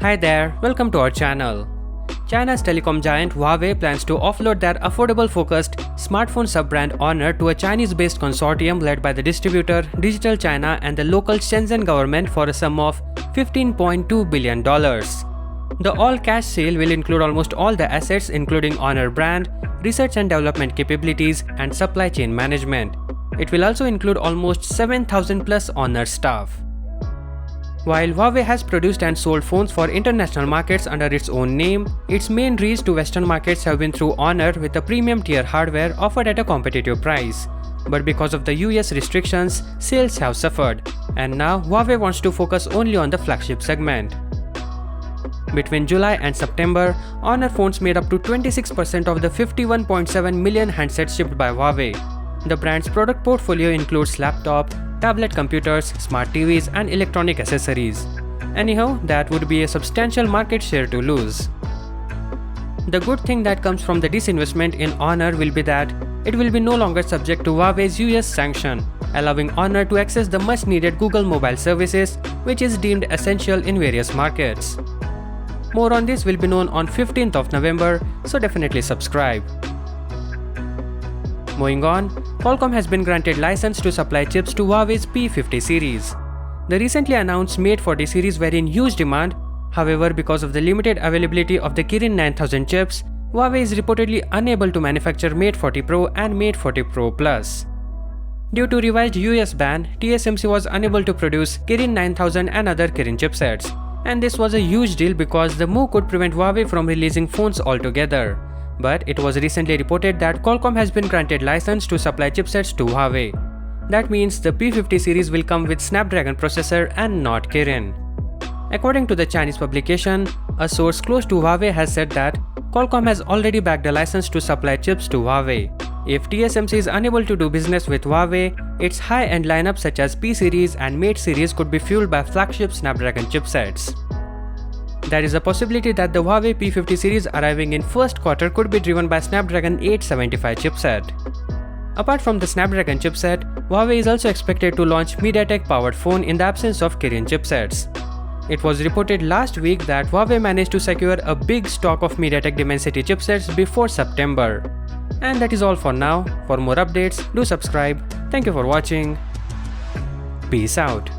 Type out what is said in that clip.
Hi there, welcome to our channel. China's telecom giant Huawei plans to offload their affordable-focused smartphone sub-brand Honor to a Chinese-based consortium led by the distributor, Digital China and the local Shenzhen government for a sum of $15.2 billion. The all-cash sale will include almost all the assets including Honor brand, research and development capabilities and supply chain management. It will also include almost 7,000 plus Honor staff. While Huawei has produced and sold phones for international markets under its own name, its main reach to Western markets have been through Honor with a premium tier hardware offered at a competitive price. But because of the US restrictions, sales have suffered, and now Huawei wants to focus only on the flagship segment. Between July and September, Honor phones made up to 26% of the 51.7 million handsets shipped by Huawei. The brand's product portfolio includes laptop, tablet computers, smart TVs and electronic accessories. Anyhow, that would be a substantial market share to lose. The good thing that comes from the disinvestment in Honor will be that it will be no longer subject to Huawei's US sanction, allowing Honor to access the much needed Google mobile services, which is deemed essential in various markets. More on this will be known on 15th of November, so definitely subscribe. Moving on, Qualcomm has been granted license to supply chips to Huawei's P50 series. The recently announced Mate 40 series were in huge demand, however because of the limited availability of the Kirin 9000 chips, Huawei is reportedly unable to manufacture Mate 40 Pro and Mate 40 Pro Plus. Due to revised US ban, TSMC was unable to produce Kirin 9000 and other Kirin chipsets, and this was a huge deal because the move could prevent Huawei from releasing phones altogether. But it was recently reported that Qualcomm has been granted license to supply chipsets to Huawei. That means the P50 series will come with Snapdragon processor and not Kirin. According to the Chinese publication, a source close to Huawei has said that Qualcomm has already bagged a license to supply chips to Huawei. If TSMC is unable to do business with Huawei, its high-end lineup such as P series and Mate series could be fueled by flagship Snapdragon chipsets. There is a possibility that the Huawei P50 series arriving in first quarter could be driven by Snapdragon 875 chipset. Apart from the Snapdragon chipset, Huawei is also expected to launch MediaTek-powered phone in the absence of Kirin chipsets. It was reported last week that Huawei managed to secure a big stock of MediaTek Dimensity chipsets before September. And that is all for now. For more updates, do subscribe. Thank you for watching. Peace out.